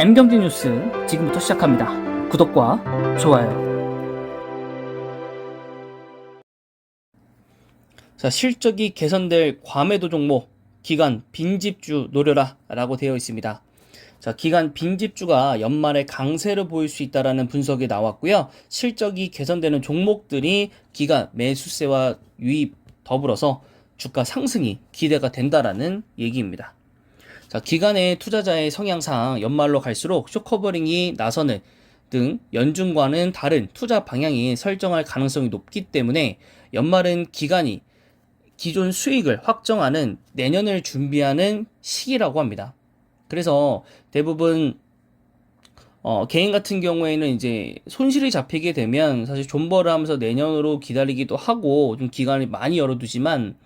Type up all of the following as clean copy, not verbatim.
M경제 뉴스 지금부터 시작합니다. 구독과 좋아요. 자, 실적이 개선될 과매도 종목, 기관 빈집주 노려라 라고 되어 있습니다. 자, 기관 빈집주가 연말에 강세를 보일 수 있다라는 분석이 나왔고요. 실적이 개선되는 종목들이 기관 매수세와 유입 더불어서 주가 상승이 기대가 된다라는 얘기입니다. 자, 기관의 투자자의 성향상 연말로 갈수록 숏커버링이 나서는 등 연준과는 다른 투자 방향이 설정할 가능성이 높기 때문에 연말은 기관이 기존 수익을 확정하는 내년을 준비하는 시기라고 합니다. 그래서 대부분 개인 같은 경우에는 이제 손실이 잡히게 되면 사실 존버를 하면서 내년으로 기다리기도 하고 좀 기간을 많이 열어두지만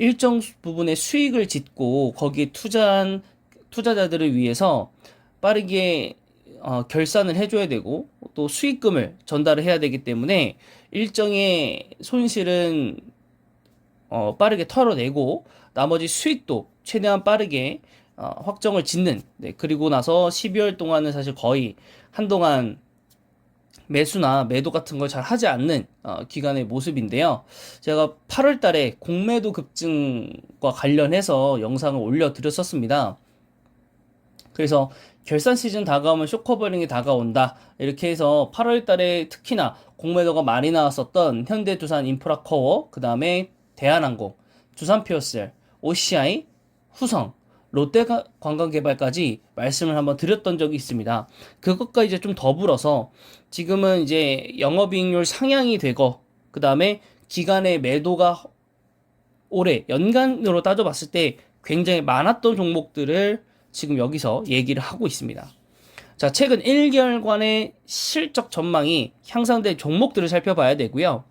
일정 부분의 수익을 짓고 거기에 투자한 투자자들을 위해서 빠르게 결산을 해줘야 되고 또 수익금을 전달을 해야 되기 때문에 일정의 손실은 빠르게 털어내고 나머지 수익도 최대한 빠르게 확정을 짓는, 네, 그리고 나서 12월 동안은 사실 거의 한동안 매수나 매도 같은 걸 잘 하지 않는 기간의 모습인데요. 제가 8월 달에 공매도 급증과 관련해서 영상을 올려드렸었습니다. 그래서 결산 시즌 다가오면 숏커버링이 다가온다. 이렇게 해서 8월 달에 특히나 공매도가 많이 나왔었던 현대두산인프라코어, 그 다음에 대한항공, 두산피어셀, OCI, 후성, 롯데관광개발까지 말씀을 한번 드렸던 적이 있습니다. 그것과 이제 좀 더불어서 지금은 이제 영업이익률 상향이 되고 그 다음에 기간의 매도가 올해 연간으로 따져봤을 때 굉장히 많았던 종목들을 지금 여기서 얘기를 하고 있습니다. 자, 최근 1개월간의 실적 전망이 향상된 종목들을 살펴봐야 되고요.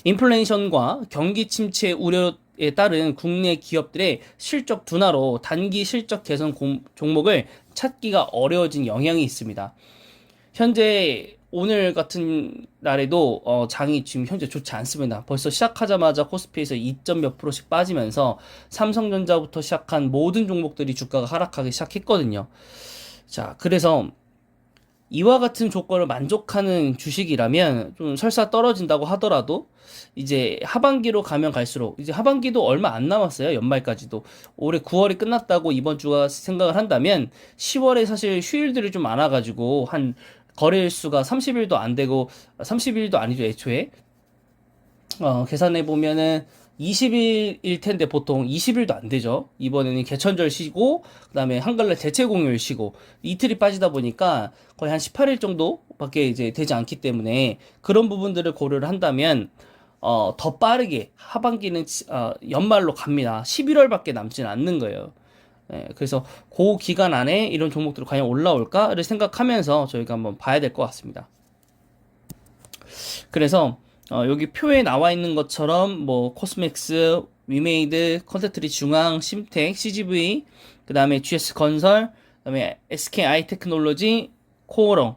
인플레이션과 경기 침체 우려에 따른 국내 기업들의 실적 둔화로 단기 실적 개선 종목을 찾기가 어려워진 영향이 있습니다. 현재 오늘 같은 날에도 장이 지금 현재 좋지 않습니다. 벌써 시작하자마자 코스피에서 2점 몇 %씩 빠지면서 삼성전자부터 시작한 모든 종목들이 주가가 하락하기 시작했거든요. 자, 그래서 이와 같은 조건을 만족하는 주식이라면 좀 설사 떨어진다고 하더라도 이제 하반기로 가면 갈수록 이제 하반기도 얼마 안 남았어요. 연말까지도. 올해 9월이 끝났다고 이번 주가 생각을 한다면 10월에 사실 휴일들이 좀 많아가지고 한 거래일 수가 30일도 안 되고 30일도 아니죠, 애초에. 계산해 보면은 20일일 텐데 보통 20일도 안 되죠. 이번에는 개천절 쉬고 그다음에 한글날 대체공휴일 쉬고 이틀이 빠지다 보니까 거의 한 18일 정도밖에 이제 되지 않기 때문에 그런 부분들을 고려를 한다면 더 빠르게 하반기는 연말로 갑니다. 11월밖에 남지는 않는 거예요. 예, 그래서 그 기간 안에 이런 종목들이 과연 올라올까를 생각하면서 저희가 한번 봐야 될 것 같습니다. 그래서 여기 표에 나와 있는 것처럼 뭐 코스맥스, 위메이드, 컨센트리 중앙, 심텍, CGV, 그 다음에 GS건설, 그 다음에 SKI 테크놀로지, 코오롱,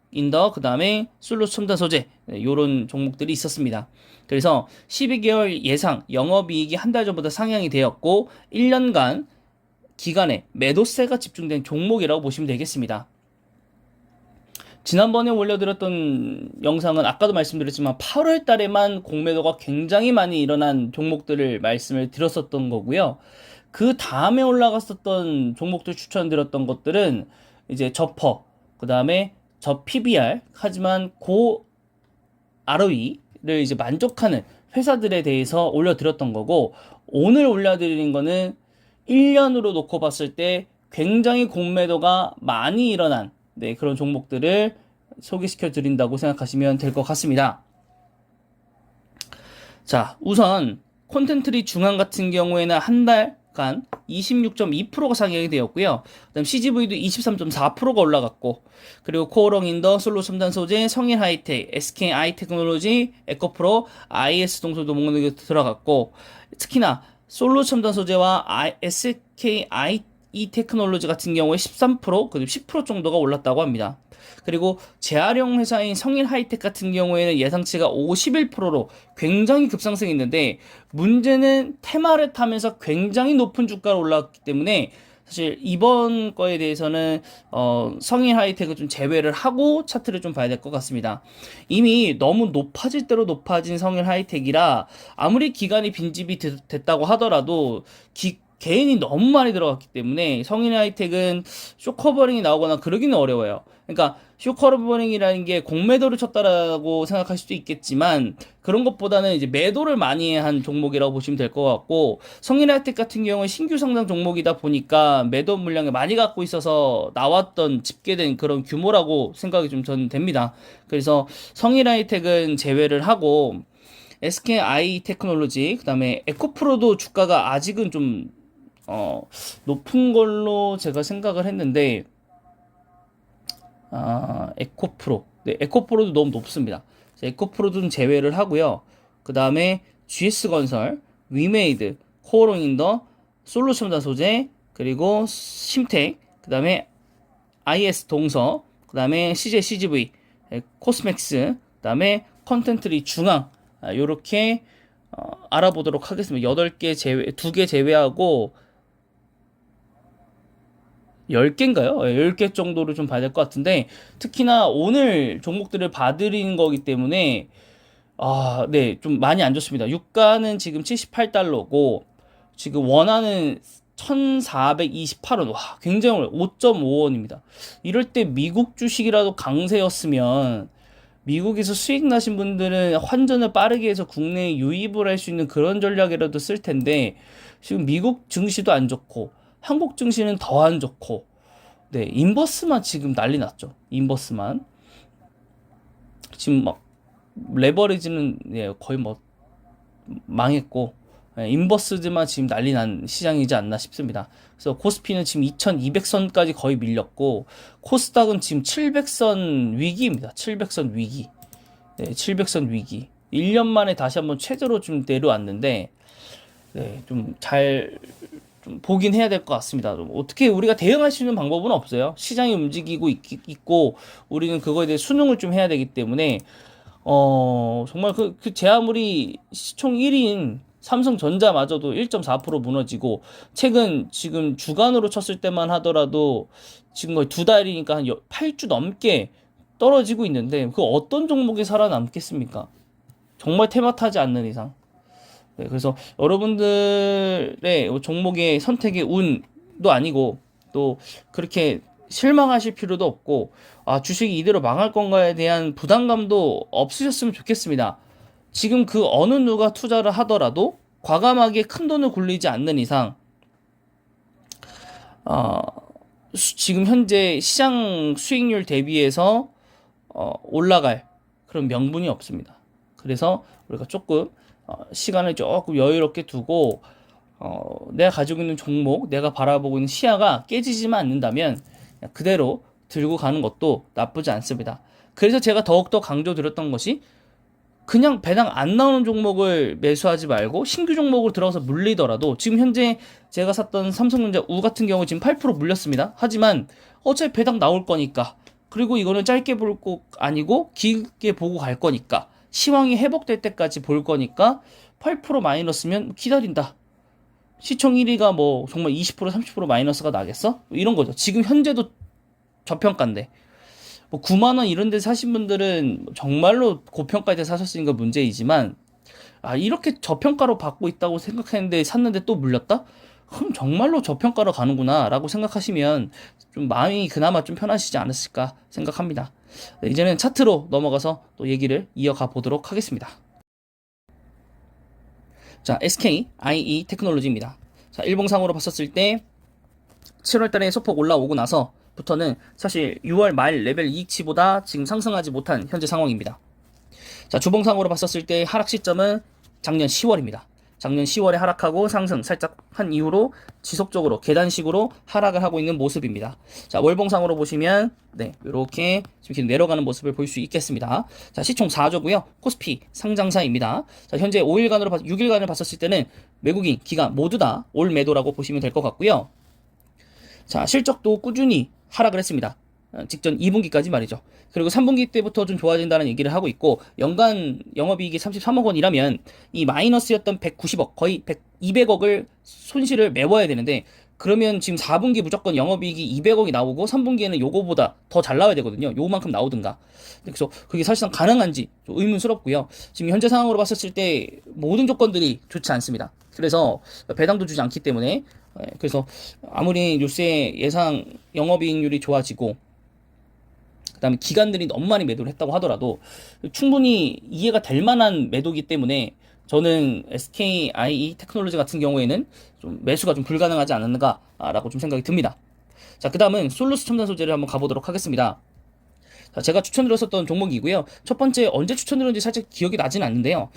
인더, 그 다음에 솔로 첨단 소재, 요런 종목들이 있었습니다. 그래서 12개월 예상 영업이익이 한 달 전보다 상향이 되었고 1년간 기간에 매도세가 집중된 종목이라고 보시면 되겠습니다. 지난번에 올려드렸던 영상은 아까도 말씀드렸지만 8월 달에만 공매도가 굉장히 많이 일어난 종목들을 말씀을 드렸었던 거고요. 그 다음에 올라갔었던 종목들 추천드렸던 것들은 이제 저퍼, 그 다음에 저 PBR, 하지만 고 ROE를 이제 만족하는 회사들에 대해서 올려드렸던 거고, 오늘 올려드리는 거는 1년으로 놓고 봤을 때 굉장히 공매도가 많이 일어난 그런 종목들을 소개시켜 드린다고 생각하시면 될 것 같습니다. 자, 우선 콘텐트리 중앙 같은 경우에는 한 달간 26.2%가 상향이 되었고요. 그다음 CGV도 23.4%가 올라갔고, 그리고 코오롱 인더, 솔로 첨단 소재, 성일 하이텍, SKI 테크놀로지, 에코프로, IS 동서도 목록에 들어갔고, 특히나 솔로 첨단 소재와 SKI 테크놀로지 같은 경우에 13%, 그리고 10% 정도가 올랐다고 합니다. 그리고 재활용 회사인 성일 하이텍 같은 경우에는 예상치가 51%로 굉장히 급상승했는데, 문제는 테마를 타면서 굉장히 높은 주가로 올라왔기 때문에 사실 이번 거에 대해서는 성인 하이텍을 좀 제외를 하고 차트를 좀 봐야 될 것 같습니다. 이미 너무 높아질 대로 높아진 성인 하이텍이라 아무리 기간이 빈집이 됐다고 하더라도 개인이 너무 많이 들어갔기 때문에 성인 하이텍은 쇼커버링이 나오거나 그러기는 어려워요. 그러니까 쇼커버링이라는 게 공매도를 쳤다라고 생각할 수도 있겠지만 그런 것보다는 이제 매도를 많이 한 종목이라고 보시면 될 것 같고, 성인 하이텍 같은 경우는 신규 상장 종목이다 보니까 매도 물량을 많이 갖고 있어서 나왔던 집계된 그런 규모라고 생각이 좀 저는 됩니다. 그래서 성인 하이텍은 제외를 하고 SKI 테크놀로지, 그다음에 에코프로도 주가가 아직은 좀 높은 걸로 제가 생각을 했는데, 에코프로. 네, 에코프로도 너무 높습니다. 에코프로도 좀 제외를 하고요. 그 다음에 GS건설, 위메이드, 코어롱인더, 솔루션자 소재, 그리고 심텍, 그 다음에 IS 동서, 그 다음에 CJ CGV, 코스맥스, 그 다음에 컨텐트리 중앙, 요렇게 알아보도록 하겠습니다. 8개 제외, 2개 제외하고 10개인가요? 10개 정도를 좀 봐야 될 것 같은데, 특히나 오늘 종목들을 봐드리는 거기 때문에 네, 좀 많이 안 좋습니다. 유가는 지금 78달러고 지금 원화는 1428원. 와, 굉장히 5.5원입니다. 이럴 때 미국 주식이라도 강세였으면, 미국에서 수익 나신 분들은 환전을 빠르게 해서 국내에 유입을 할 수 있는 그런 전략이라도 쓸 텐데, 지금 미국 증시도 안 좋고 한국 증시는 더 안 좋고, 네, 인버스만 지금 난리 났죠. 인버스만 지금 막 레버리지는 거의 뭐 망했고, 인버스드만 지금 난리 난 시장이지 않나 싶습니다. 그래서 코스피는 지금 2200선까지 거의 밀렸고, 코스닥은 지금 700선 위기입니다. 700선 위기. 네, 700선 위기. 1년 만에 다시 한번 최저로 좀 내려왔는데, 네, 좀 보긴 해야 될 것 같습니다. 어떻게 우리가 대응할 수 있는 방법은 없어요. 시장이 움직이고 있고, 우리는 그거에 대해 순응을 좀 해야 되기 때문에, 정말 제 아무리 시총 1위인 삼성전자마저도 1.4% 무너지고, 최근 지금 주간으로 쳤을 때만 하더라도 지금 거의 2달이니까 한 8주 넘게 떨어지고 있는데, 그 어떤 종목이 살아남겠습니까? 정말 테마타지 않는 이상. 네, 그래서 여러분들의 종목의 선택의 운도 아니고, 또 그렇게 실망하실 필요도 없고, 주식이 이대로 망할 건가에 대한 부담감도 없으셨으면 좋겠습니다. 지금 그 어느 누가 투자를 하더라도 과감하게 큰 돈을 굴리지 않는 이상, 지금 현재 시장 수익률 대비해서 올라갈 그런 명분이 없습니다. 그래서 우리가 조금 시간을 조금 여유롭게 두고, 내가 가지고 있는 종목, 내가 바라보고 있는 시야가 깨지지만 않는다면 그냥 그대로 들고 가는 것도 나쁘지 않습니다. 그래서 제가 더욱더 강조드렸던 것이, 그냥 배당 안 나오는 종목을 매수하지 말고 신규 종목으로 들어가서 물리더라도, 지금 현재 제가 샀던 삼성전자 우 같은 경우 지금 8% 물렸습니다. 하지만 어차피 배당 나올 거니까, 그리고 이거는 짧게 볼 거 아니고 길게 보고 갈 거니까, 시황이 회복될 때까지 볼 거니까 8% 마이너스면 기다린다. 시총 1위가 뭐 정말 20% 30% 마이너스가 나겠어? 이런 거죠. 지금 현재도 저평가인데, 뭐 9만 원 이런 데 사신 분들은 정말로 고평가에 대 사셨으니까 문제이지만, 이렇게 저평가로 받고 있다고 생각했는데 샀는데 또 물렸다? 그럼 정말로 저평가로 가는구나 라고 생각하시면 좀 마음이 그나마 좀 편하시지 않으실까 생각합니다. 네, 이제는 차트로 넘어가서 또 얘기를 이어가 보도록 하겠습니다. 자, SKIE 테크놀로지입니다. 자, 일봉상으로 봤었을 때 7월달에 소폭 올라오고 나서부터는 사실 6월 말 레벨 이익치보다 지금 상승하지 못한 현재 상황입니다. 자, 주봉상으로 봤었을 때 하락 시점은 작년 10월입니다. 작년 10월에 하락하고 상승 살짝 한 이후로 지속적으로 계단식으로 하락을 하고 있는 모습입니다. 자, 월봉상으로 보시면 이렇게 지금 내려가는 모습을 볼 수 있겠습니다. 자, 시총 4조고요. 코스피 상장사입니다. 자, 현재 6일간을 봤었을 때는 외국인, 기관 모두 다 올 매도라고 보시면 될 것 같고요. 자, 실적도 꾸준히 하락을 했습니다. 직전 2분기까지 말이죠. 그리고 3분기 때부터 좀 좋아진다는 얘기를 하고 있고, 연간 영업이익이 33억 원이라면 이 마이너스였던 190억, 거의 200억을 손실을 메워야 되는데, 그러면 지금 4분기 무조건 영업이익이 200억이 나오고 3분기에는 요거보다 더 잘 나와야 되거든요. 요만큼 나오든가. 그래서 그게 사실상 가능한지 좀 의문스럽고요. 지금 현재 상황으로 봤었을 때 모든 조건들이 좋지 않습니다. 그래서 배당도 주지 않기 때문에 그래서 아무리 요새 예상 영업이익률이 좋아지고 그다음에 기관들이 너무 많이 매도를 했다고 하더라도 충분히 이해가 될 만한 매도기 때문에 저는 SKIE 테크놀로지 같은 경우에는 좀 매수가 좀 불가능하지 않는가라고 좀 생각이 듭니다. 자, 그 다음은 솔루스 첨단 소재를 한번 가보도록 하겠습니다. 자, 제가 추천드렸었던 종목이고요. 첫 번째 언제 추천드렸는지 살짝 기억이 나진 않는데요.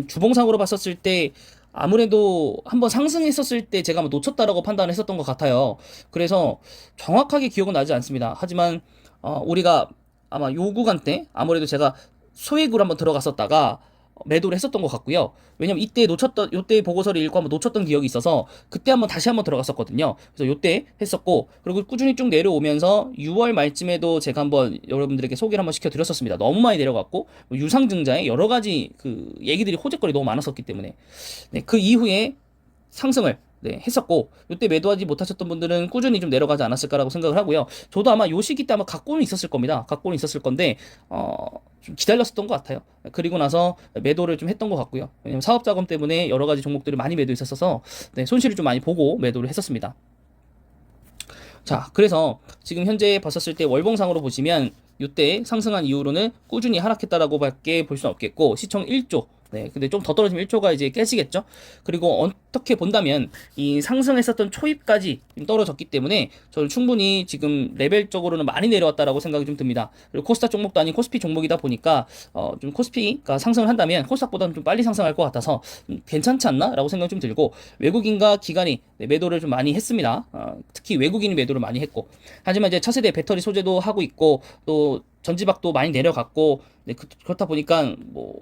주봉상으로 봤었을 때 아무래도 한번 상승했었을 때 제가 놓쳤다라고 판단했었던 것 같아요. 그래서 정확하게 기억은 나지 않습니다. 하지만 우리가 아마 요 구간 때 아무래도 제가 소액으로 한번 들어갔었다가 매도를 했었던 것 같고요. 왜냐면 이때 놓쳤던 요때 보고서를 읽고 한번 놓쳤던 기억이 있어서 그때 한번 다시 한번 들어갔었거든요. 그래서 요때 했었고 그리고 꾸준히 쭉 내려오면서 6월 말쯤에도 제가 한번 여러분들에게 소개를 한번 시켜드렸었습니다. 너무 많이 내려갔고 유상증자에 여러 가지 그 얘기들이 호재거리 너무 많았었기 때문에 네, 그 이후에 상승을 했었고 이때 매도하지 못하셨던 분들은 꾸준히 좀 내려가지 않았을까라고 생각을 하고요. 저도 아마 요 시기 때 아마 갖고는 있었을 겁니다. 갖고는 있었을 건데 좀 기다렸었던 것 같아요. 그리고 나서 매도를 좀 했던 것 같고요. 왜냐면 사업 자금 때문에 여러 가지 종목들이 많이 매도했었어서 손실을 좀 많이 보고 매도를 했었습니다. 자, 그래서 지금 현재 봤었을 때 월봉상으로 보시면 이때 상승한 이후로는 꾸준히 하락했다라고 밖에 볼 수는 없겠고 시총 1조 근데 좀 더 떨어지면 1조가 이제 깨지겠죠. 그리고 어떻게 본다면 이 상승했었던 초입까지 떨어졌기 때문에 저는 충분히 지금 레벨적으로는 많이 내려왔다라고 생각이 좀 듭니다. 그리고 코스닥 종목도 아닌 코스피 종목이다 보니까 좀 코스피가 상승을 한다면 코스닥보다는 좀 빨리 상승할 것 같아서 괜찮지 않나라고 생각이 좀 들고 외국인과 기관이 매도를 좀 많이 했습니다. 특히 외국인이 매도를 많이 했고 하지만 이제 차세대 배터리 소재도 하고 있고 또 전지박도 많이 내려갔고 그렇다 보니까 뭐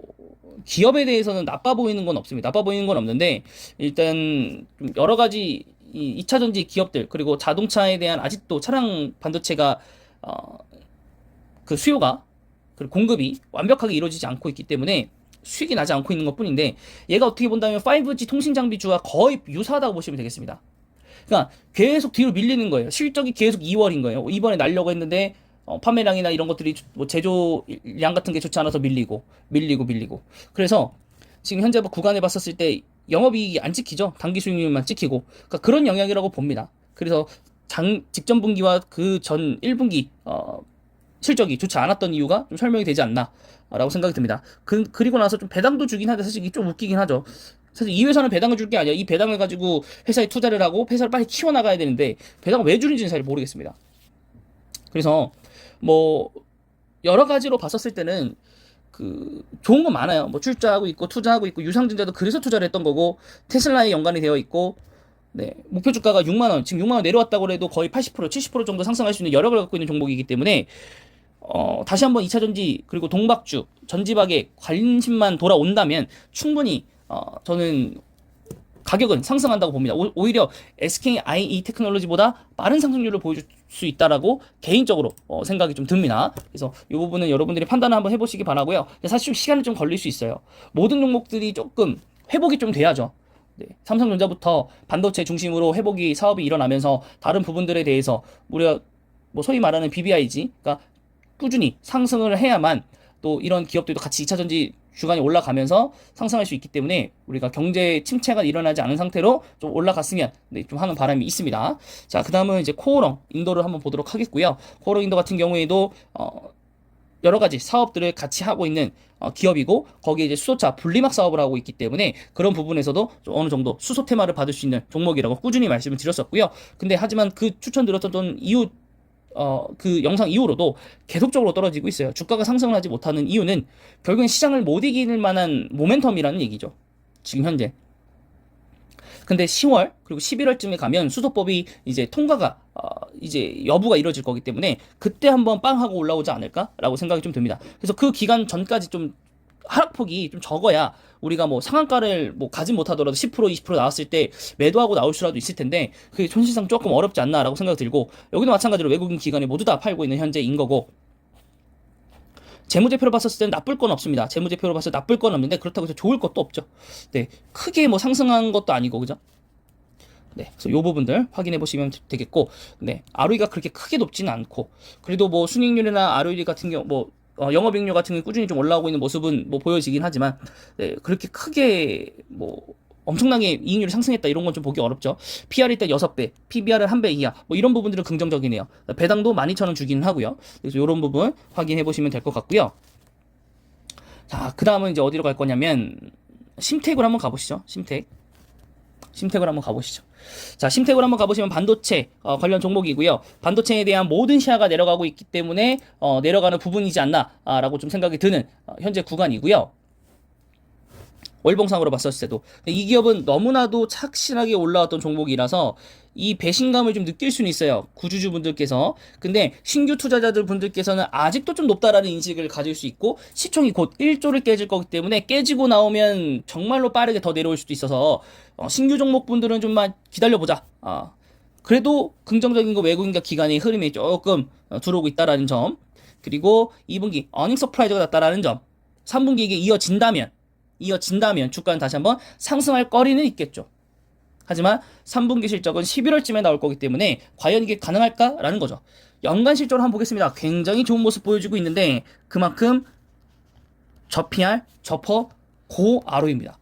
기업에 대해서는 나빠 보이는 건 없습니다. 나빠 보이는 건 없는데 일단 좀 여러 가지 이 2차 전지 기업들 그리고 자동차에 대한 아직도 차량 반도체가 그 수요가 그리고 공급이 완벽하게 이루어지지 않고 있기 때문에 수익이 나지 않고 있는 것뿐인데 얘가 어떻게 본다면 5G 통신 장비주와 거의 유사하다고 보시면 되겠습니다. 그러니까 계속 뒤로 밀리는 거예요. 실적이 계속 2월인 거예요. 이번에 날려고 했는데 판매량이나 이런 것들이 뭐 제조량 같은 게 좋지 않아서 밀리고. 그래서 지금 현재 구간에 봤었을 때 영업이익이 안 찍히죠. 단기 수익률만 찍히고. 그러니까 그런 영향이라고 봅니다. 그래서 직전 분기와 그 전 1분기 실적이 좋지 않았던 이유가 좀 설명이 되지 않나라고 생각이 듭니다. 그리고 나서 좀 배당도 주긴 하는데 사실 이게 좀 웃기긴 하죠. 사실 이 회사는 배당을 줄 게 아니야. 이 배당을 가지고 회사에 투자를 하고 회사를 빨리 키워나가야 되는데 배당을 왜 주는지는 잘 모르겠습니다. 그래서 뭐 여러 가지로 봤었을 때는 그 좋은 건 많아요. 뭐 출자하고 있고 투자하고 있고 유상증자도 그래서 투자를 했던 거고 테슬라에 연관이 되어 있고 목표 주가가 6만 원, 지금 6만 원 내려왔다고 해도 거의 80%, 70% 정도 상승할 수 있는 여력을 갖고 있는 종목이기 때문에 다시 한번 2차 전지 그리고 동박주, 전지박에 관심만 돌아온다면 충분히 저는 가격은 상승한다고 봅니다. 오히려 SKIE 테크놀로지보다 빠른 상승률을 보여줄 수 있다라고 개인적으로 생각이 좀 듭니다. 그래서 이 부분은 여러분들이 판단을 한번 해보시기 바라고요. 사실 좀 시간이 좀 걸릴 수 있어요. 모든 종목들이 조금 회복이 좀 돼야죠. 삼성전자부터 반도체 중심으로 회복이 사업이 일어나면서 다른 부분들에 대해서 우리가 뭐 소위 말하는 BBIG, 그러니까 꾸준히 상승을 해야만 또 이런 기업들도 같이 2차전지 주간이 올라가면서 상승할 수 있기 때문에 우리가 경제 침체가 일어나지 않은 상태로 좀 올라갔으면 좀 하는 바람이 있습니다. 자, 그 다음은 이제 코오롱 인도를 한번 보도록 하겠고요. 코오롱 인도 같은 경우에도 여러 가지 사업들을 같이 하고 있는 기업이고 거기에 이제 수소차 분리막 사업을 하고 있기 때문에 그런 부분에서도 좀 어느 정도 수소 테마를 받을 수 있는 종목이라고 꾸준히 말씀을 드렸었고요. 근데 하지만 그 추천드렸던 이유 그 영상 이후로도 계속적으로 떨어지고 있어요. 주가가 상승을 하지 못하는 이유는 결국엔 시장을 못 이길 만한 모멘텀이라는 얘기죠. 지금 현재. 근데 10월 그리고 11월쯤에 가면 수소법이 이제 통과가 이제 여부가 이루어질 거기 때문에 그때 한번 빵 하고 올라오지 않을까라고 생각이 좀 듭니다. 그래서 그 기간 전까지 좀 하락폭이 좀 적어야 우리가 뭐 상한가를 뭐 가진 못하더라도 10% 20% 나왔을 때 매도하고 나올 수라도 있을 텐데 그게 현실상 조금 어렵지 않나라고 생각이 들고 여기도 마찬가지로 외국인 기관이 모두 다 팔고 있는 현재인 거고 재무제표로 봤었을 때는 나쁠 건 없습니다. 재무제표로 봤을 때 나쁠 건 없는데 그렇다고 해서 좋을 것도 없죠. 크게 뭐 상승한 것도 아니고 그죠? 네, 그래서 요 부분들 확인해 보시면 되겠고, 네, ROE가 그렇게 크게 높지는 않고, 그래도 뭐 순이익률이나 ROE 같은 경우, 뭐 영업이익률 같은 경우 꾸준히 좀 올라오고 있는 모습은 뭐 보여지긴 하지만, 네, 그렇게 크게 뭐 엄청나게 이익률이 상승했다 이런 건 좀 보기 어렵죠. PR이 일단 6배, PBR은 1배 이하, 뭐 이런 부분들은 긍정적이네요. 배당도 12,000원 주기는 하고요. 그래서 이런 부분 확인해 보시면 될 것 같고요. 자, 그 다음은 이제 어디로 갈 거냐면 심택으로 한번 가보시죠. 심택으로 한번 가보시죠. 자, 심택으로 한번 가보시면 반도체 관련 종목이고요. 반도체에 대한 모든 시야가 내려가고 있기 때문에 내려가는 부분이지 않나라고 좀 생각이 드는 현재 구간이고요. 월봉상으로 봤었을 때도 이 기업은 너무나도 착실하게 올라왔던 종목이라서 이 배신감을 좀 느낄 수는 있어요, 구주주분들께서. 근데 신규 투자자들 분들께서는 아직도 좀 높다라는 인식을 가질 수 있고, 시총이 곧 1조를 깨질 거기 때문에 깨지고 나오면 정말로 빠르게 더 내려올 수도 있어서 신규 종목 분들은 좀만 기다려보자. 그래도 긍정적인 거 외국인과 기관의 흐름이 조금 들어오고 있다라는 점, 그리고 2분기 어닝 서프라이즈가 났다라는 점, 3분기 이게 이어진다면 주가는 다시 한번 상승할 거리는 있겠죠. 하지만 3분기 실적은 11월쯤에 나올 거기 때문에 과연 이게 가능할까라는 거죠. 연간 실적을 한번 보겠습니다. 굉장히 좋은 모습 보여주고 있는데 그만큼 저PR, 저퍼, 고 ROE입니다.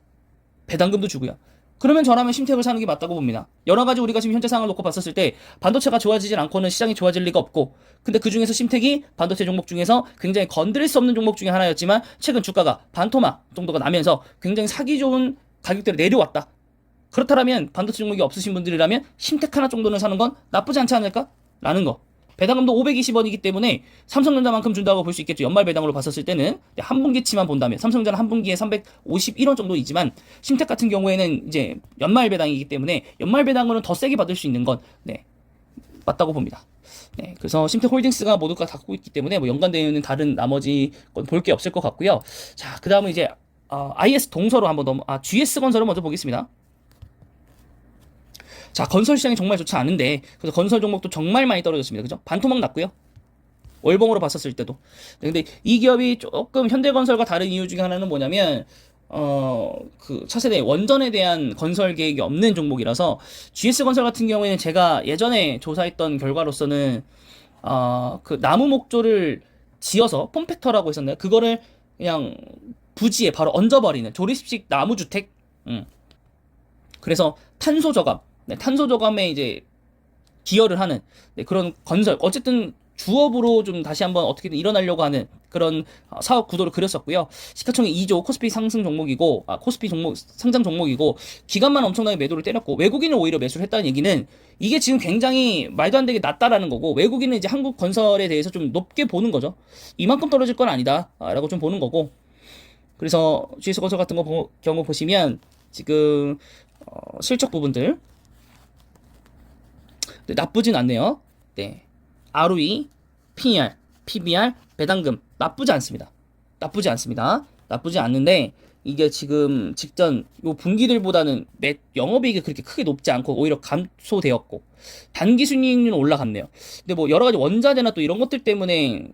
배당금도 주고요. 그러면 저라면 심택을 사는 게 맞다고 봅니다. 여러 가지 우리가 지금 현재 상황을 놓고 봤었을 때 반도체가 좋아지질 않고는 시장이 좋아질 리가 없고, 근데 그 중에서 심택이 반도체 종목 중에서 굉장히 건드릴 수 없는 종목 중에 하나였지만 최근 주가가 반토막 정도가 나면서 굉장히 사기 좋은 가격대로 내려왔다. 그렇다면 반도체 종목이 없으신 분들이라면 심택 하나 정도는 사는 건 나쁘지 않지 않을까라는 거. 배당금도 520원이기 때문에 삼성전자만큼 준다고 볼 수 있겠죠. 연말 배당으로 봤었을 때는 한 분기치만 본다면 삼성전자는 한 분기에 351원 정도이지만 심택 같은 경우에는 이제 연말 배당이기 때문에 연말 배당으로는 더 세게 받을 수 있는 건 맞다고 봅니다. 네, 그래서 심택 홀딩스가 모두가 갖고 있기 때문에 뭐 연관되어 있는 다른 나머지 건 볼 게 없을 것 같고요. 자, 그 다음은 이제 IS 동서로 한번 GS 건설을 먼저 보겠습니다. 자, 건설 시장이 정말 좋지 않은데, 그래서 건설 종목도 정말 많이 떨어졌습니다. 그죠? 반토막 났고요. 월봉으로 봤었을 때도. 근데 이 기업이 조금 현대건설과 다른 이유 중에 하나는 뭐냐면, 그 차세대 원전에 대한 건설 계획이 없는 종목이라서, GS건설 같은 경우에는 제가 예전에 조사했던 결과로서는, 그 나무 목조를 지어서 폼팩터라고 했었나요? 그거를 그냥 부지에 바로 얹어버리는 조립식 나무주택. 그래서 탄소 저감. 탄소 저감에 이제 기여를 하는 그런 건설, 어쨌든 주업으로 좀 다시 한번 어떻게든 일어나려고 하는 그런 사업 구도를 그렸었고요. 시가총액 2조 코스피 상승 종목이고, 코스피 종목 상장 종목이고, 기간만 엄청나게 매도를 때렸고, 외국인은 오히려 매수를 했다는 얘기는 이게 지금 굉장히 말도 안 되게 낮다라는 거고, 외국인은 이제 한국 건설에 대해서 좀 높게 보는 거죠. 이만큼 떨어질 건 아니다라고 좀 보는 거고. 그래서 GS 건설 같은 경우 보시면 지금 실적 부분들 나쁘진 않네요. 네, ROE, PER, PBR, 배당금 나쁘지 않습니다. 나쁘지 않는데 이게 지금 직전 요 분기들보다는 영업이익이 그렇게 크게 높지 않고 오히려 감소되었고, 단기 순이익률은 올라갔네요. 근데 뭐 여러 가지 원자재나 또 이런 것들 때문에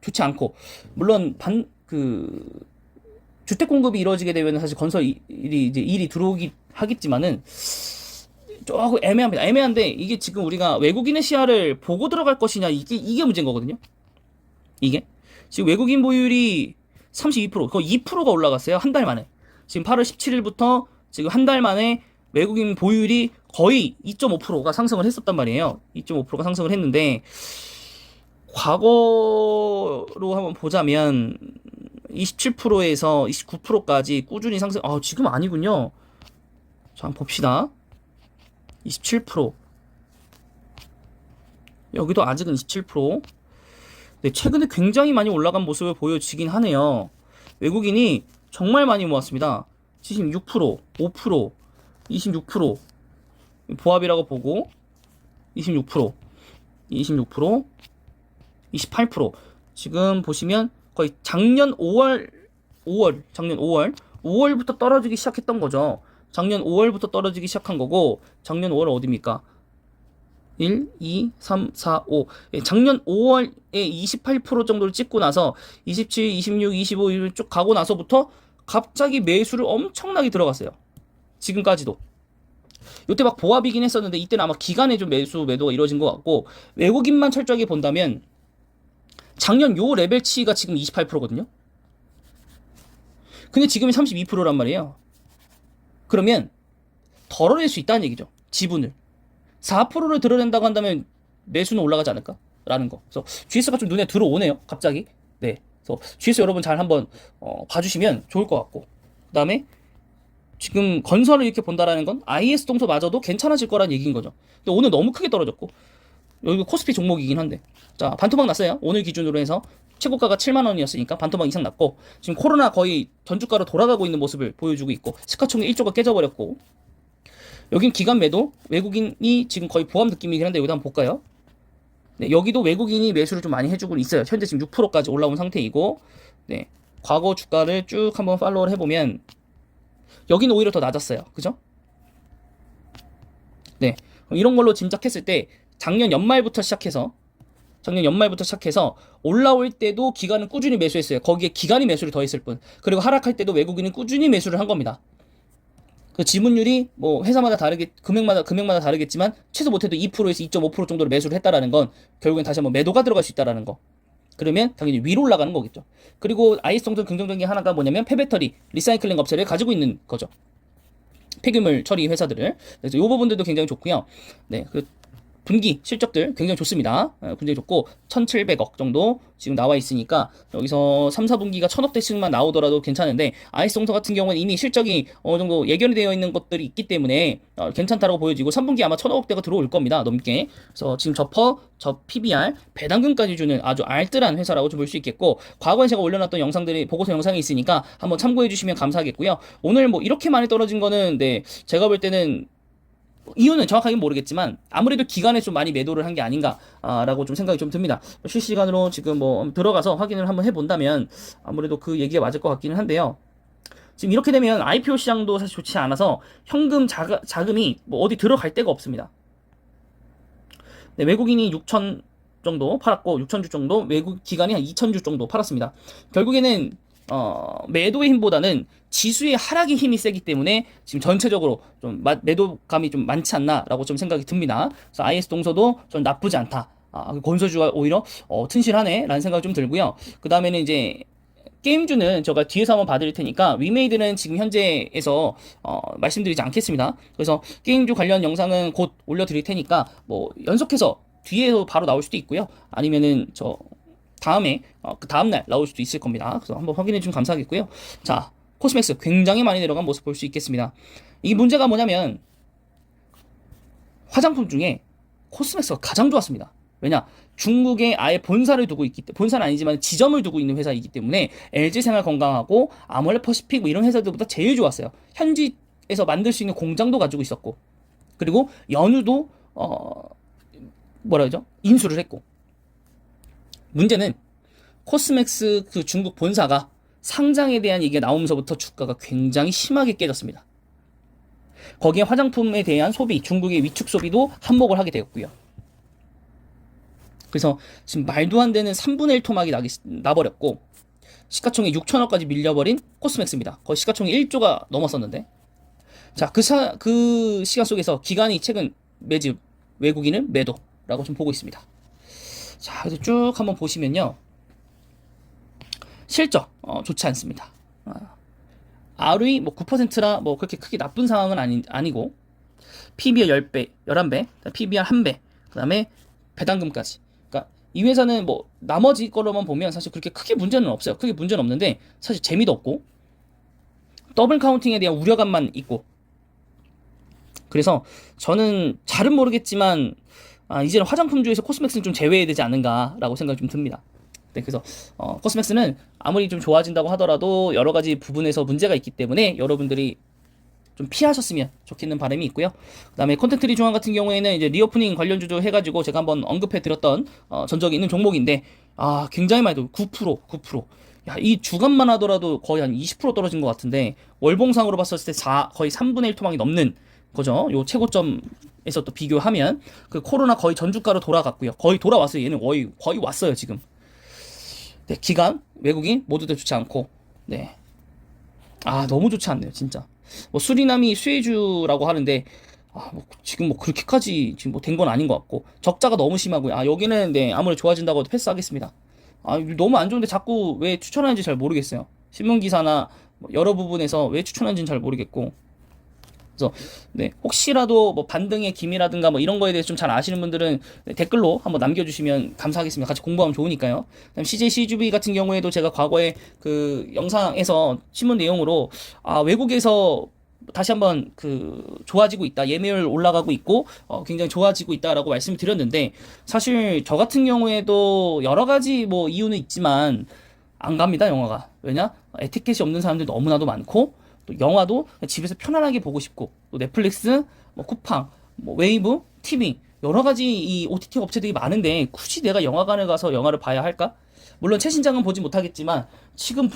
좋지 않고, 물론 주택 공급이 이루어지게 되면 사실 건설 일이 들어오기 하겠지만은 조금 애매합니다. 애매한데 이게 지금 우리가 외국인의 시야를 보고 들어갈 것이냐, 이게 문제인 거거든요. 이게 지금 외국인 보율이 32%, 거의 2%가 올라갔어요. 한 달 만에. 지금 8월 17일부터 지금 한 달 만에 외국인 보율이 거의 2.5%가 상승을 했었단 말이에요. 2.5%가 상승을 했는데, 과거로 한번 보자면 27%에서 29%까지 꾸준히 상승. 지금 아니군요. 자, 한번 봅시다. 27%. 여기도 아직은 27%. 네, 최근에 굉장히 많이 올라간 모습을 보여지긴 하네요. 외국인이 정말 많이 모았습니다. 76%, 5%, 26%. 보합이라고 보고 26%, 28%. 지금 보시면 거의 작년 5월부터 떨어지기 시작했던 거죠. 작년 5월부터 떨어지기 시작한 거고, 작년 5월 어디입니까? 1, 2, 3, 4, 5. 작년 5월에 28% 정도를 찍고 나서 27, 26, 25 쭉 가고 나서부터 갑자기 매수를 엄청나게 들어갔어요. 지금까지도. 요때 막 보합이긴 했었는데 이때는 아마 기간에 좀 매도가 이루어진 것 같고, 외국인만 철저하게 본다면 작년 요 레벨치가 지금 28%거든요. 근데 지금이 32%란 말이에요. 그러면 덜어낼 수 있다는 얘기죠. 지분을 4%를 드러낸다고 한다면 매수는 올라가지 않을까? 라는 거. 그래서 GS가 좀 눈에 들어오네요. 갑자기. 네. 그래서 GS 여러분 잘 한번 봐주시면 좋을 것 같고, 그 다음에 지금 건설을 이렇게 본다라는 건 IS 동서마저도 괜찮아질 거란 얘기인 거죠. 근데 오늘 너무 크게 떨어졌고, 여기 코스피 종목이긴 한데, 자, 반토막 났어요. 오늘 기준으로 해서 최고가가 7만 원이었으니까 반토막 이상 났고, 지금 코로나 거의 전주가로 돌아가고 있는 모습을 보여주고 있고, 시가총액 1조가 깨져버렸고, 여긴 기간 매도, 외국인이 지금 거의 보합 느낌이긴 한데, 여기다 한번 볼까요? 네, 여기도 외국인이 매수를 좀 많이 해주고 있어요. 현재 지금 6%까지 올라온 상태이고, 네, 과거 주가를 쭉 한번 팔로우를 해보면, 여기는 오히려 더 낮았어요. 그죠? 네, 이런 걸로 짐작했을 때, 작년 연말부터 시작해서 올라올 때도 기관은 꾸준히 매수했어요. 거기에 기관이 매수를 더했을 뿐. 그리고 하락할 때도 외국인은 꾸준히 매수를 한 겁니다. 그 지분율이 뭐 회사마다 다르게 금액마다 다르겠지만 최소 못해도 2%에서 2.5% 정도로 매수를 했다라는 건 결국엔 다시 한번 매도가 들어갈 수 있다라는 거. 그러면 당연히 위로 올라가는 거겠죠. 그리고 IS동선 긍정적인 게 하나가 뭐냐면 폐배터리 리사이클링 업체를 가지고 있는 거죠. 폐기물 처리 회사들을. 그래서 이 부분들도 굉장히 좋고요. 네, 그 분기 실적들 굉장히 좋습니다. 굉장히 좋고 1,700억 정도 지금 나와 있으니까 여기서 3, 4분기가 1,000억대씩만 나오더라도 괜찮은데, 아이스동서 같은 경우는 이미 실적이 어느 정도 예견이 되어 있는 것들이 있기 때문에 괜찮다라고 보여지고 3분기 아마 1,000억대가 들어올 겁니다. 넘게. 그래서 지금 저 PBR 배당금까지 주는 아주 알뜰한 회사라고 좀 볼 수 있겠고, 과거에 제가 올려놨던 영상들이 보고서 영상이 있으니까 한번 참고해 주시면 감사하겠고요. 오늘 뭐 이렇게 많이 떨어진 거는 네, 제가 볼 때는 이유는 정확하게 모르겠지만 아무래도 기간에 좀 많이 매도를 한 게 아닌가라고 좀 생각이 좀 듭니다. 실시간으로 지금 뭐 들어가서 확인을 한번 해본다면 아무래도 그 얘기가 맞을 것 같기는 한데요. 지금 이렇게 되면 IPO 시장도 사실 좋지 않아서 현금 자금이 뭐 어디 들어갈 데가 없습니다. 네, 외국인이 6천 정도 팔았고 6천주 정도, 외국 기관이 한 2천주 정도 팔았습니다. 결국에는 매도의 힘보다는 지수의 하락의 힘이 세기 때문에 지금 전체적으로 좀 매도감이 좀 많지 않나라고 좀 생각이 듭니다. 그래서 IS 동서도 좀 나쁘지 않다. 건설주가 오히려 튼실하네라는 생각이 좀 들고요. 그 다음에는 이제 게임주는 제가 뒤에서 한번 봐드릴 테니까 위메이드는 지금 현재에서 말씀드리지 않겠습니다. 그래서 게임주 관련 영상은 곧 올려드릴 테니까 뭐 연속해서 뒤에서 바로 나올 수도 있고요. 아니면은 저 다음에 그 다음날 나올 수도 있을 겁니다. 그래서 한번 확인해 주시면 감사하겠고요. 자, 코스맥스 굉장히 많이 내려간 모습 볼 수 있겠습니다. 이 문제가 뭐냐면 화장품 중에 코스맥스가 가장 좋았습니다. 왜냐? 중국에 아예 본사를 두고 있기 때문에, 본사는 아니지만 지점을 두고 있는 회사이기 때문에 LG생활건강하고 아몰레퍼시픽 뭐 이런 회사들보다 제일 좋았어요. 현지에서 만들 수 있는 공장도 가지고 있었고, 그리고 연유도 뭐라 그러죠? 인수를 했고. 문제는 코스맥스 그 중국 본사가 상장에 대한 얘기가 나오면서부터 주가가 굉장히 심하게 깨졌습니다. 거기에 화장품에 대한 소비, 중국의 위축 소비도 한몫을 하게 되었고요. 그래서 지금 말도 안 되는 3분의 1 토막이 나버렸고, 시가총액 6천억까지 밀려버린 코스맥스입니다. 거의 시가총액 1조가 넘었었는데, 자, 그 시간 속에서 기관이 최근 매집, 외국인은 매도라고 좀 보고 있습니다. 자, 그래서 쭉 한번 보시면요, 실적 좋지 않습니다. ROE 뭐 9%라 뭐 그렇게 크게 나쁜 상황은 아니고, PBR 10배, 11배, PBR 1배, 그 다음에 배당금까지. 그러니까 이 회사는 뭐 나머지 거로만 보면 사실 그렇게 크게 문제는 없어요. 크게 문제는 없는데 사실 재미도 없고 더블 카운팅에 대한 우려감만 있고, 그래서 저는 잘은 모르겠지만 이제는 화장품주에서 코스맥스는 좀 제외해야 되지 않는가라고 생각이 좀 듭니다. 네, 그래서 코스맥스는 아무리 좀 좋아진다고 하더라도 여러 가지 부분에서 문제가 있기 때문에 여러분들이 좀 피하셨으면 좋겠는 바람이 있고요. 그 다음에 콘텐츠리 중앙 같은 경우에는 이제 리오프닝 관련 주조 해가지고 제가 한번 언급해 드렸던 전적이 있는 종목인데, 굉장히 많이 9%. 야, 이 주간만 하더라도 거의 한 20% 떨어진 것 같은데, 월봉상으로 봤을 때 거의 3분의 1 토막이 넘는 거죠. 요 최고점에서 또 비교하면 그 코로나 거의 전주가로 돌아갔고요. 거의 돌아왔어요. 얘는 거의 왔어요 지금. 네, 기관 외국인 모두 다 좋지 않고, 네, 너무 좋지 않네요 진짜. 뭐 수리남이 수혜주라고 하는데 뭐 지금 뭐 그렇게까지 지금 뭐 된 건 아닌 것 같고 적자가 너무 심하고요. 여기는 네 아무리 좋아진다고 해도 패스하겠습니다. 너무 안 좋은데 자꾸 왜 추천하는지 잘 모르겠어요. 신문 기사나 뭐 여러 부분에서 왜 추천하는지는 잘 모르겠고. 그래서 네 혹시라도 뭐 반등의 기미라든가 뭐 이런 거에 대해서 좀 잘 아시는 분들은 네, 댓글로 한번 남겨주시면 감사하겠습니다. 같이 공부하면 좋으니까요. 그다음 CJ CGV 같은 경우에도 제가 과거에 그 영상에서 신문 내용으로 외국에서 다시 한번 좋아지고 있다, 예매율 올라가고 있고 굉장히 좋아지고 있다라고 말씀을 드렸는데, 사실 저 같은 경우에도 여러 가지 뭐 이유는 있지만 안 갑니다, 영화가. 왜냐? 에티켓이 없는 사람들 너무나도 많고, 또 영화도 집에서 편안하게 보고 싶고, 또 넷플릭스, 뭐 쿠팡, 뭐 웨이브, 티빙 여러 가지 이 OTT 업체들이 많은데 굳이 내가 영화관을 가서 영화를 봐야 할까? 물론 최신작은 보지 못하겠지만 지금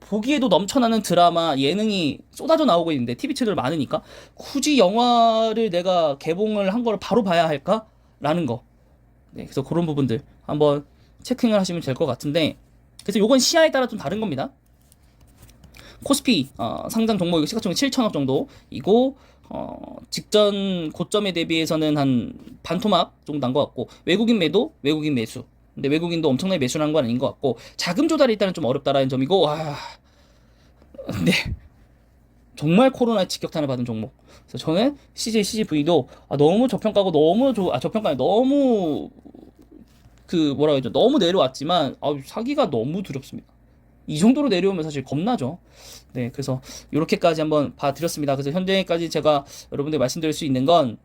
보기에도 넘쳐나는 드라마, 예능이 쏟아져 나오고 있는데 TV 채널 많으니까 굳이 영화를 내가 개봉을 한 거를 바로 봐야 할까? 라는 거. 네, 그래서 그런 부분들 한번 체킹을 하시면 될 것 같은데, 그래서 요건 시야에 따라 좀 다른 겁니다. 코스피 상장 종목이 시가총액 7천억 정도이고 직전 고점에 대비해서는 한 반토막 정도 난 것 같고, 외국인 매도, 외국인 매수. 근데 외국인도 엄청나게 매수를 한 건 아닌 것 같고, 자금 조달이 일단은 좀 어렵다라는 점이고, 근데 정말 코로나 직격탄을 받은 종목. 그래서 저는 CJ, CGV도 너무 저평가고 너무 저평가 너무 뭐라 그러죠? 너무 내려왔지만 사기가 너무 두렵습니다. 이 정도로 내려오면 사실 겁나죠. 네, 그래서 이렇게까지 한번 봐드렸습니다. 그래서 현재까지 제가 여러분들 말씀드릴 수 있는 건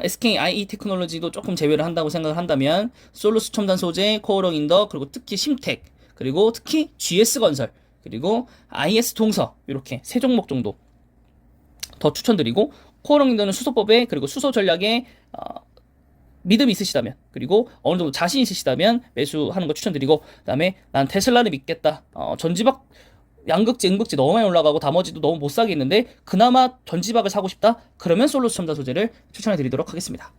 SK IE 테크놀로지도 조금 제외를 한다고 생각을 한다면, 솔루스 첨단 소재, 코어롱 인더, 그리고 특히 심텍, 그리고 특히 GS 건설, 그리고 IS 동서, 이렇게 세 종목 정도 더 추천드리고, 코어롱 인더는 수소법에, 그리고 수소 전략에 믿음이 있으시다면, 그리고 어느 정도 자신 있으시다면 매수하는 거 추천드리고, 그다음에 난 테슬라를 믿겠다. 전지박 양극재, 음극재 너무 많이 올라가고 나머지도 너무 못 사겠는데 그나마 전지박을 사고 싶다? 그러면 솔루스 첨단 소재를 추천해 드리도록 하겠습니다.